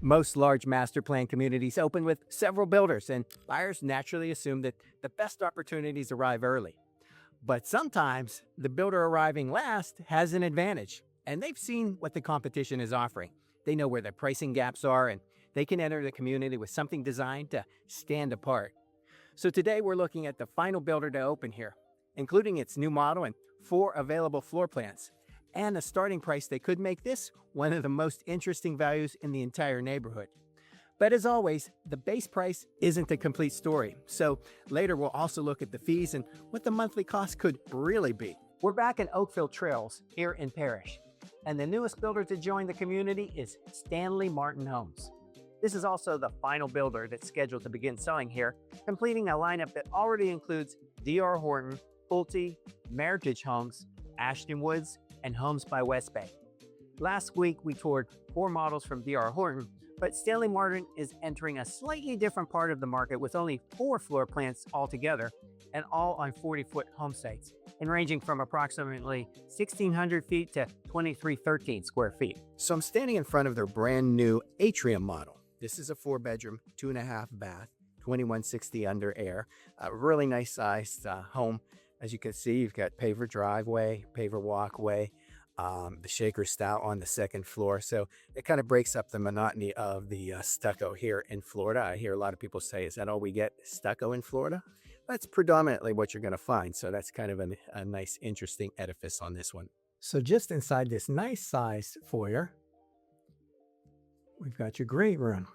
Most large master plan communities open with several builders, and buyers naturally assume that the best opportunities arrive early. But sometimes the builder arriving last has an advantage, and they've seen what the competition is offering. They know where their pricing gaps are, and they can enter the community with something designed to stand apart. So today we're looking at the final builder to open here, including its new model and 4 available floor plans, and a starting price that could make this one of the most interesting values in the entire neighborhood. But as always, the base price isn't the complete story. So later we'll also look at the fees and what the monthly cost could really be. We're back in Oakfield Trails here in Parrish, and the newest builder to join the community is Stanley Martin Homes. This is also the final builder that's scheduled to begin selling here, completing a lineup that already includes D.R. Horton, Pulte, Meritage Homes, Ashton Woods, and Homes by WestBay. Last week we toured 4 models from D.R. Horton, but Stanley Martin is entering a slightly different part of the market with only 4 floor plans altogether, and all on 40-foot home sites, and ranging from approximately 1,600 feet to 2,313 square feet. So I'm standing in front of their brand new Atrium model. This is a 4-bedroom, 2.5 bath, 2160 under air. A really nice sized home. As you can see, you've got paver driveway, paver walkway, the shaker stout on the 2nd floor. So it kind of breaks up the monotony of the stucco here in Florida. I hear a lot of people say, is that all we get, stucco in Florida? That's predominantly what you're going to find. So that's kind of a nice, interesting edifice on this one. So just inside this nice sized foyer, we've got your great room.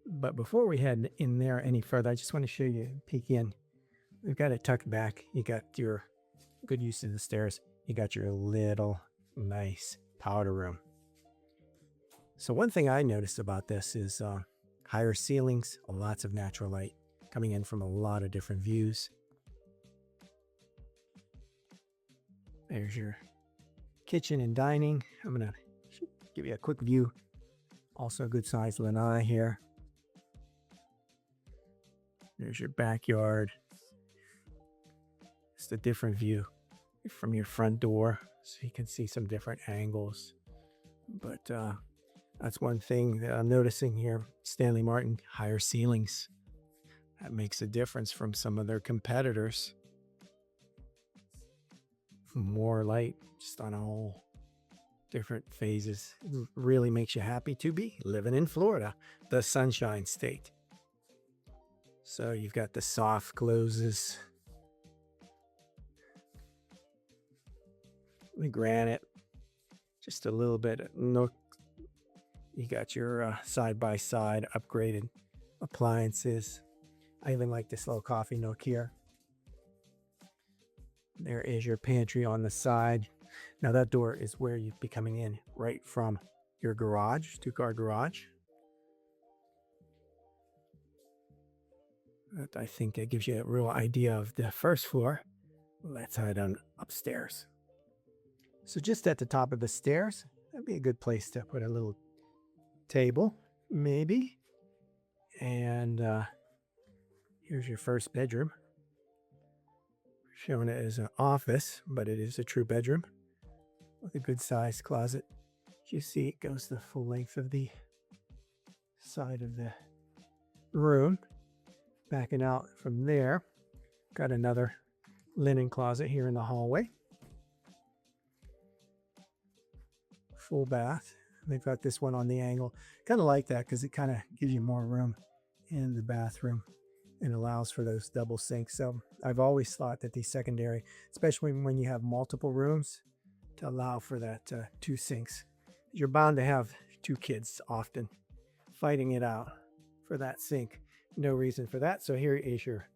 But before we head in there any further, I just want to show you, peek in. We've got it tucked back. You got your good use of the stairs. You got your little nice powder room. So one thing I noticed about this is higher ceilings, lots of natural light coming in from a lot of different views. There's your kitchen and dining. I'm going to give you a quick view. Also a good sized lanai here. There's your backyard. It's a different view from your front door, so you can see some different angles. But that's one thing that I'm noticing here. Stanley Martin, higher ceilings. That makes a difference from some of their competitors. More light, just on all different phases. It really makes you happy to be living in Florida, the Sunshine State. So you've got the soft closes, the granite, just a little bit of nook. You got your side-by-side upgraded appliances. I even like this little coffee nook here. There is your pantry on the side. Now that door is where you'd be coming in right from your garage, 2-car garage. But I think it gives you a real idea of the 1st floor. Let's head on upstairs. So just at the top of the stairs, that'd be a good place to put a little table, maybe. And here's your 1st bedroom. Showing it as an office, but it is a true bedroom with a good sized closet. As you see, it goes the full length of the side of the room. Backing out from there, got another linen closet here in the hallway. Full bath. They've got this one on the angle. Kind of like that because it kind of gives you more room in the bathroom and allows for those double sinks. So I've always thought that the secondary, especially when you have multiple rooms, to allow for that 2 sinks. You're bound to have 2 kids often fighting it out for that sink. No reason for that. So here is your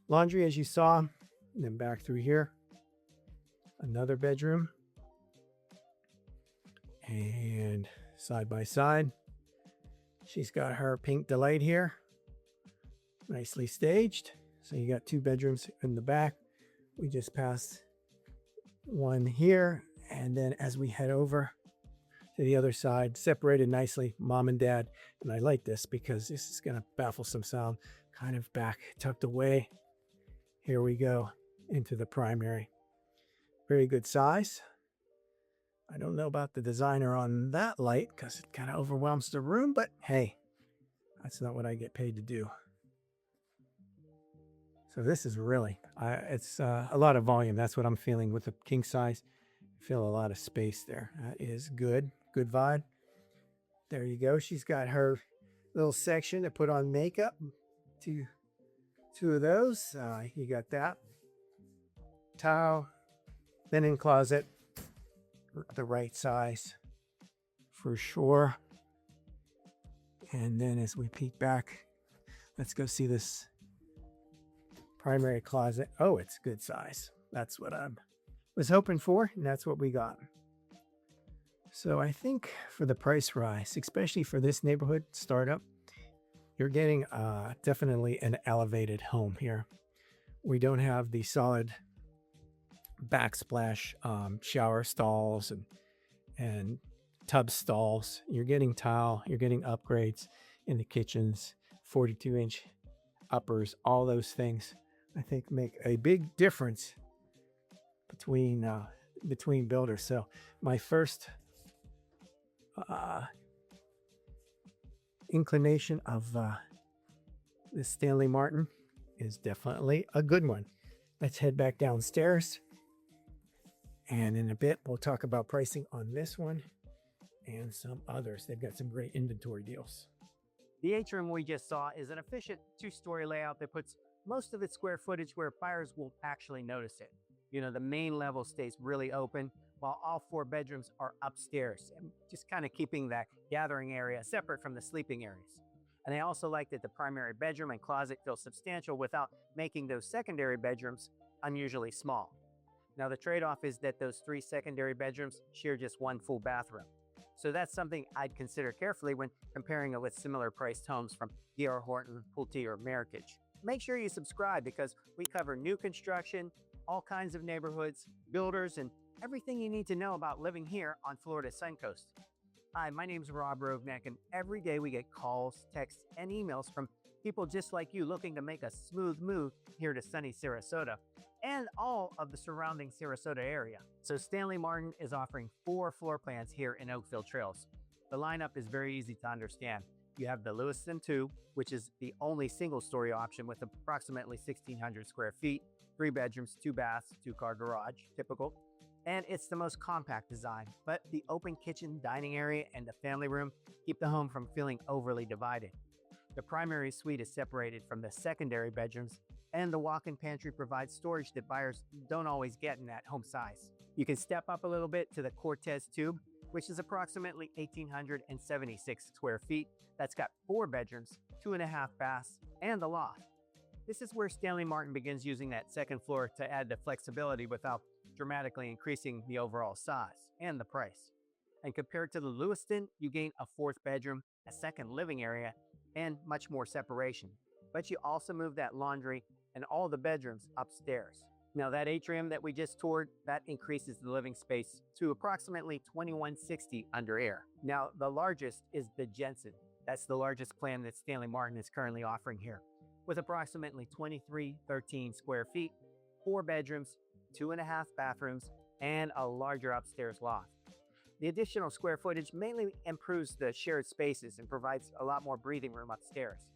laundry, as you saw. And then back through here, another bedroom. And side by side, she's got her pink delight here. Nicely staged. So you got 2 bedrooms in the back. We just passed one here. And then as we head over to the other side, separated nicely, mom and dad. And I like this because this is going to baffle some sound. Kind of back tucked away. Here we go into the primary. Very good size. I don't know about the designer on that light because it kind of overwhelms the room, but hey, that's not what I get paid to do. So this is really, it's a lot of volume. That's what I'm feeling with the king size. Feel a lot of space there. That is good. Good vibe. There you go. She's got her little section to put on makeup. Two of those. You got that. Towel. Linen closet. The right size for sure. And then as we peek back, let's go see this primary closet. Oh, it's good size. That's what I was hoping for, and that's what we got. So I think for the price rise, especially for this neighborhood startup, you're getting definitely an elevated home here. We don't have the solid backsplash shower stalls and tub stalls. You're getting tile, you're getting upgrades in the kitchens, 42-inch uppers, all those things I think make a big difference between builders. So my first inclination of this Stanley Martin is definitely a good one. Let's head back downstairs, and in a bit we'll talk about pricing on this one and some others. They've got some great inventory deals. The atrium we just saw is an efficient two-story layout that puts most of its square footage where buyers will actually notice it. You know, the main level stays really open while all 4 bedrooms are upstairs, and just kind of keeping that gathering area separate from the sleeping areas. And I also like that the primary bedroom and closet feel substantial without making those secondary bedrooms unusually small. Now the trade-off is that those 3 secondary bedrooms share just 1 full bathroom. So that's something I'd consider carefully when comparing it with similar priced homes from D.R. Horton, Pulte, or Meritage. Make sure you subscribe because we cover new construction, all kinds of neighborhoods, builders, and everything you need to know about living here on Florida's Suncoast. Hi, my name is Rovnak, and every day we get calls, texts, and emails from people just like you looking to make a smooth move here to sunny Sarasota and all of the surrounding Sarasota area. So Stanley Martin is offering 4 floor plans here in Oakfield Trails. The lineup is very easy to understand. You have the Lewiston 2, which is the only single-story option with approximately 1,600 square feet, 3 bedrooms, 2 baths, 2-car garage, typical. And it's the most compact design, but the open kitchen, dining area, and the family room keep the home from feeling overly divided. The primary suite is separated from the secondary bedrooms, and the walk-in pantry provides storage that buyers don't always get in that home size. You can step up a little bit to the Cortez Tube, which is approximately 1,876 square feet. That's got 4 bedrooms, 2.5 baths, and a loft. This is where Stanley Martin begins using that second floor to add the flexibility without dramatically increasing the overall size and the price. And compared to the Lewiston, you gain a 4th bedroom, a second living area, and much more separation. But you also move that laundry and all the bedrooms upstairs. Now that atrium that we just toured, that increases the living space to approximately 2,160 under air. Now the largest is the Jensen. That's the largest plan that Stanley Martin is currently offering here, with approximately 2,313 square feet, 4 bedrooms, 2.5 bathrooms, and a larger upstairs loft. The additional square footage mainly improves the shared spaces and provides a lot more breathing room upstairs.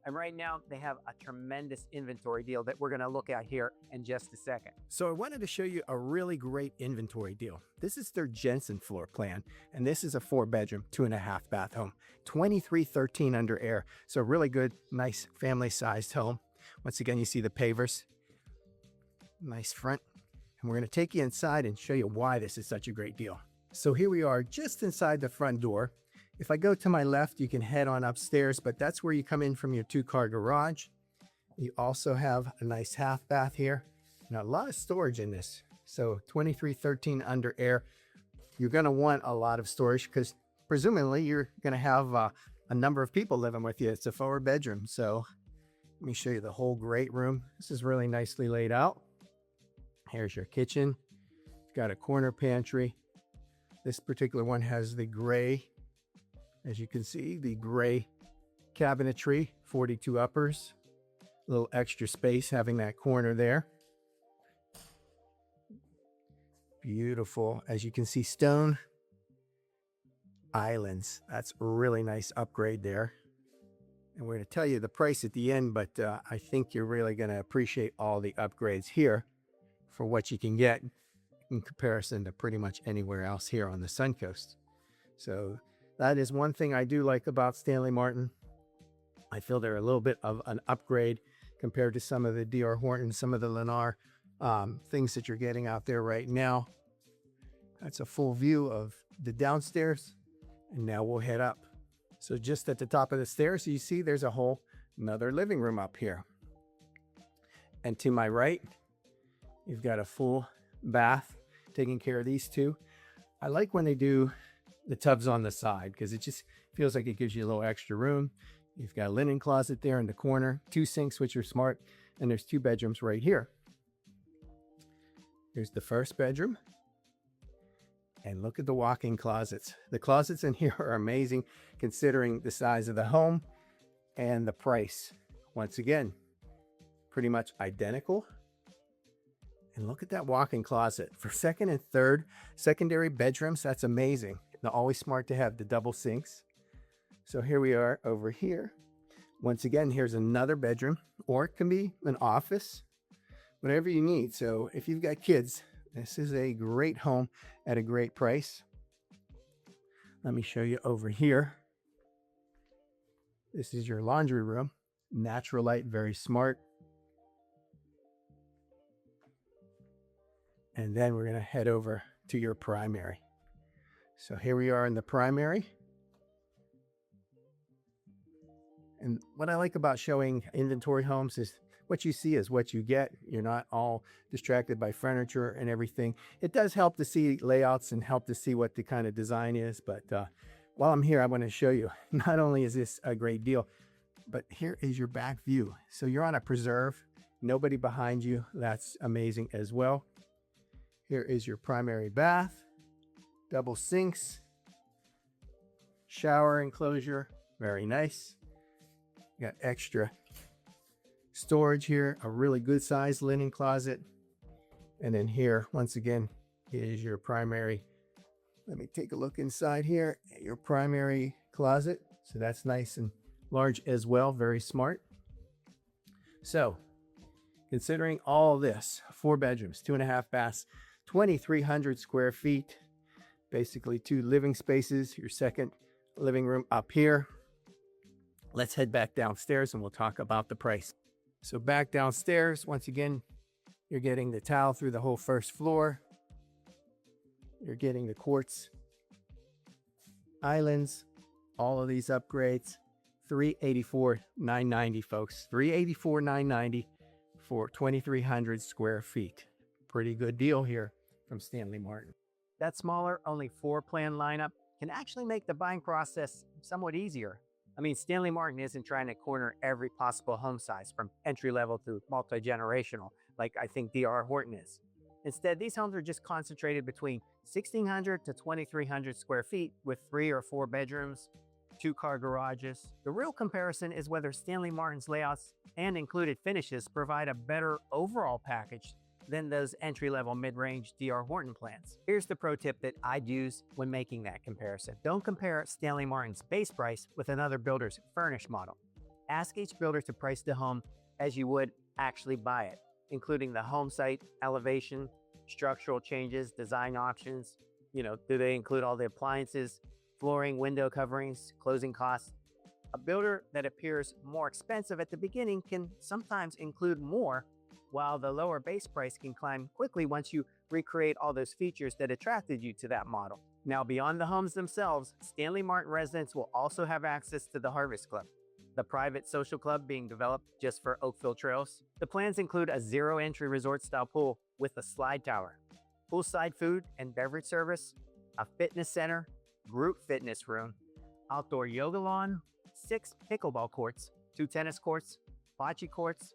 And right now they have a tremendous inventory deal that we're going to look at here in just a second. So I wanted to show you a really great inventory deal. This is their Jensen floor plan, and this is a 4-bedroom, 2.5 bath home, 2,313 under air. So a really good, nice family-sized home. Once again, you see the pavers, nice front. And we're going to take you inside and show you why this is such a great deal. So here we are just inside the front door. If I go to my left, you can head on upstairs, but that's where you come in from your 2-car garage. You also have a nice half bath here and a lot of storage in this. So 2,313 under air. You're going to want a lot of storage because presumably you're going to have a number of people living with you. It's a 4-bedroom. So let me show you the whole great room. This is really nicely laid out. Here's your kitchen. You've got a corner pantry. This particular one has the gray, as you can see, the gray cabinetry, 42 uppers. A little extra space having that corner there. Beautiful. As you can see, stone islands. That's a really nice upgrade there. And we're going to tell you the price at the end, but I think you're really going to appreciate all the upgrades here for what you can get in comparison to pretty much anywhere else here on the Suncoast. So that is one thing I do like about Stanley Martin. I feel they're a little bit of an upgrade compared to some of the DR Horton, some of the Lennar things that you're getting out there right now. That's a full view of the downstairs. And now we'll head up. So just at the top of the stairs, you see there's a whole another living room up here. And to my right, you've got a full bath taking care of these two. I like when they do the tubs on the side because it just feels like it gives you a little extra room. You've got a linen closet there in the corner, 2 sinks, which are smart, and there's 2 bedrooms right here. Here's the first bedroom. And look at the walk-in closets. The closets in here are amazing considering the size of the home and the price. Once again, pretty much identical. And look at that walk-in closet. For second and third secondary bedrooms, that's amazing. They're always smart to have the double sinks. So here we are over here. Once again, here's another bedroom, or it can be an office, whatever you need. So if you've got kids, this is a great home at a great price. Let me show you over here. This is your laundry room. Natural light, very smart. And then we're going to head over to your primary. So here we are in the primary. And what I like about showing inventory homes is what you see is what you get. You're not all distracted by furniture and everything. It does help to see layouts and help to see what the kind of design is. But while I'm here, I want to show you, not only is this a great deal, but here is your back view. So you're on a preserve, nobody behind you. That's amazing as well. Here is your primary bath, double sinks, shower enclosure, very nice. Got extra storage here, a really good sized linen closet. And then here, once again, is your primary. Let me take a look inside here at your primary closet. So that's nice and large as well, very smart. So considering all this, 4 bedrooms, 2.5 baths, 2,300 square feet, basically 2 living spaces, your second living room up here. Let's head back downstairs and we'll talk about the price. So back downstairs, once again, you're getting the tile through the whole first floor. You're getting the quartz islands, all of these upgrades. $384,990, folks. $384,990 for 2,300 square feet. Pretty good deal here from Stanley Martin. That smaller, only 4-plan lineup can actually make the buying process somewhat easier. I mean, Stanley Martin isn't trying to corner every possible home size from entry-level to multi-generational, like I think DR Horton is. Instead, these homes are just concentrated between 1,600 to 2,300 square feet with 3 or 4 bedrooms, 2-car garages. The real comparison is whether Stanley Martin's layouts and included finishes provide a better overall package than those entry-level mid-range DR Horton plans. Here's the pro tip that I'd use when making that comparison. Don't compare Stanley Martin's base price with another builder's furnished model. Ask each builder to price the home as you would actually buy it, including the home site, elevation, structural changes, design options. Do they include all the appliances, flooring, window coverings, closing costs? A builder that appears more expensive at the beginning can sometimes include more, while the lower base price can climb quickly once you recreate all those features that attracted you to that model. Now, beyond the homes themselves, Stanley Martin residents will also have access to the Harvest Club, the private social club being developed just for Oakfield Trails. The plans include a zero-entry resort-style pool with a slide tower, poolside food and beverage service, a fitness center, group fitness room, outdoor yoga lawn, 6 pickleball courts, 2 tennis courts, bocce courts,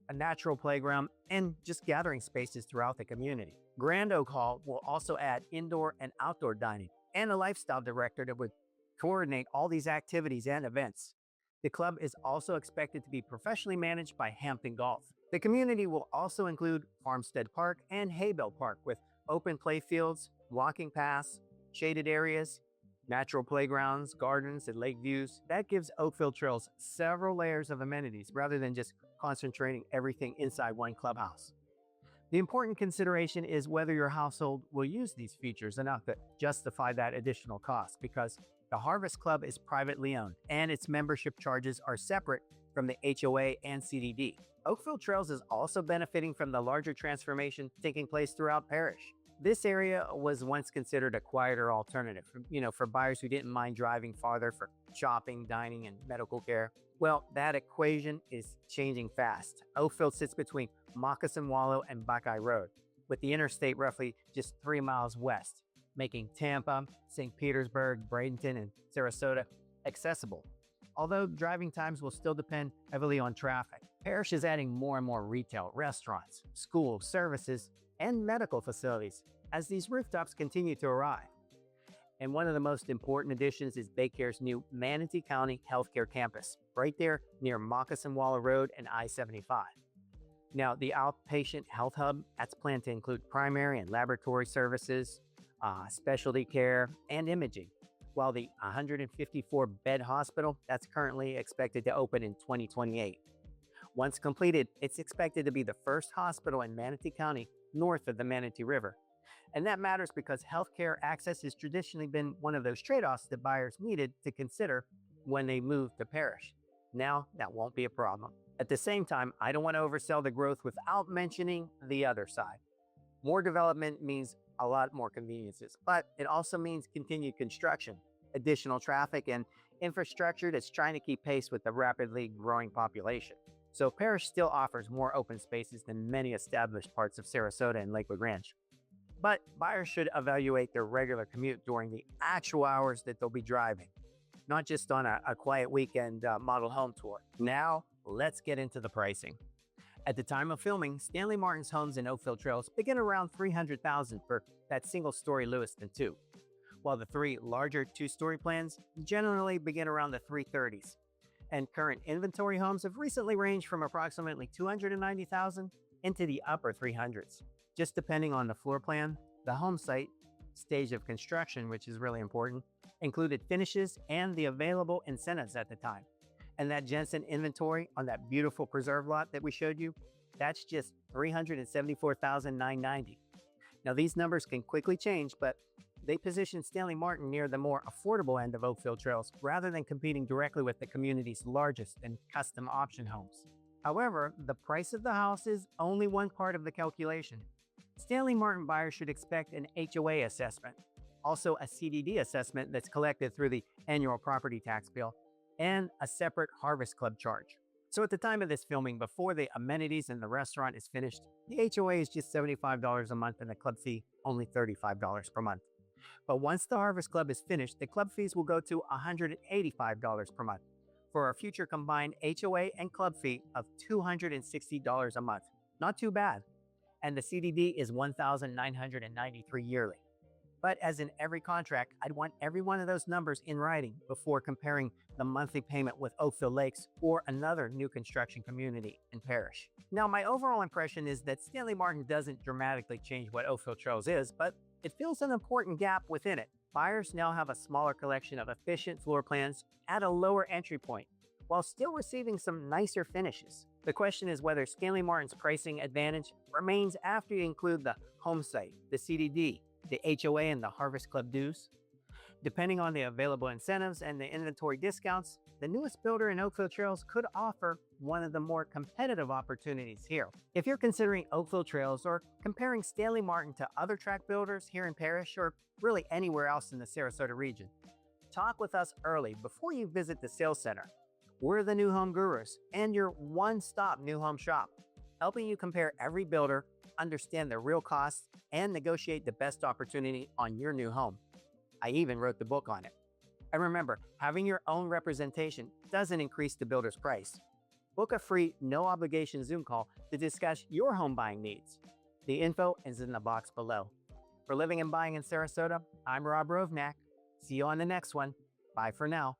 a natural playground, and just gathering spaces throughout the community. Grand Oak Hall will also add indoor and outdoor dining and a lifestyle director that would coordinate all these activities and events. The club is also expected to be professionally managed by Hampton Golf. The community will also include Farmstead Park and Haybell Park with open play fields, walking paths, shaded areas, natural playgrounds, gardens, and lake views. That gives Oakfield Trails several layers of amenities rather than just concentrating everything inside one clubhouse. The important consideration is whether your household will use these features enough to justify that additional cost, because the Harvest Club is privately owned and its membership charges are separate from the HOA and CDD. Oakfield Trails is also benefiting from the larger transformation taking place throughout Parrish. This area was once considered a quieter alternative, for buyers who didn't mind driving farther for shopping, dining, and medical care. Well, that equation is changing fast. Oakfield sits between Moccasin Wallow and Buckeye Road, with the interstate roughly just 3 miles west, making Tampa, St. Petersburg, Bradenton, and Sarasota accessible. Although driving times will still depend heavily on traffic, Parrish is adding more and more retail, restaurants, schools, services, and medical facilities as these rooftops continue to arrive. And one of the most important additions is Baycare's new Manatee County Healthcare Campus, right there near Moccasin Wallow Road and I-75. Now, the outpatient health hub, that's planned to include primary and laboratory services, specialty care, and imaging, while the 154-bed hospital, that's currently expected to open in 2028. Once completed, it's expected to be the first hospital in Manatee County north of the Manatee River. And that matters because healthcare access has traditionally been one of those trade-offs that buyers needed to consider when they moved to Parrish. Now, that won't be a problem. At the same time, I don't want to oversell the growth without mentioning the other side. More development means a lot more conveniences, but it also means continued construction, additional traffic, and infrastructure that's trying to keep pace with the rapidly growing population. So Parrish still offers more open spaces than many established parts of Sarasota and Lakewood Ranch. But buyers should evaluate their regular commute during the actual hours that they'll be driving, not just on a quiet weekend model home tour. Now, let's get into the pricing. At the time of filming, Stanley Martin's homes in Oakfield Trails begin around $300,000 for that single-story Lewiston 2, while the 3 larger 2-story plans generally begin around the 330s. And current inventory homes have recently ranged from approximately $290,000 into the upper 300s, just depending on the floor plan, the home site, stage of construction, which is really important, included finishes, and the available incentives at the time. And that Jensen inventory on that beautiful preserve lot that we showed you, that's just $374,990. Now, these numbers can quickly change, but they position Stanley Martin near the more affordable end of Oakfield Trails rather than competing directly with the community's largest and custom option homes. However, the price of the house is only one part of the calculation. Stanley Martin buyers should expect an HOA assessment, also a CDD assessment that's collected through the annual property tax bill, and a separate Harvest Club charge. So at the time of this filming, before the amenities and the restaurant is finished, the HOA is just $75 a month and the club fee only $35 per month. But once the Harvest Club is finished, the club fees will go to $185 per month for a future combined HOA and club fee of $260 a month. Not too bad. And the CDD is $1,993 yearly. But as in every contract, I'd want every one of those numbers in writing before comparing the monthly payment with Oakville Lakes or another new construction community in Parrish. Now, my overall impression is that Stanley Martin doesn't dramatically change what Oakfield Trails is, but it fills an important gap within it. Buyers now have a smaller collection of efficient floor plans at a lower entry point, while still receiving some nicer finishes. The question is whether Stanley Martin's pricing advantage remains after you include the home site, the CDD, the HOA, and the Harvest Club dues. Depending on the available incentives and the inventory discounts, the newest builder in Oakfield Trails could offer one of the more competitive opportunities here. If you're considering Oakfield Trails or comparing Stanley Martin to other tract builders here in Parrish or really anywhere else in the Sarasota region, talk with us early before you visit the sales center. We're the New Home Gurus and your one-stop new home shop, helping you compare every builder, understand their real costs, and negotiate the best opportunity on your new home. I even wrote the book on it. And remember, having your own representation doesn't increase the builder's price. Book a free, no-obligation Zoom call to discuss your home buying needs. The info is in the box below. For Living and Buying in Sarasota, I'm Rob Rovnak. See you on the next one. Bye for now.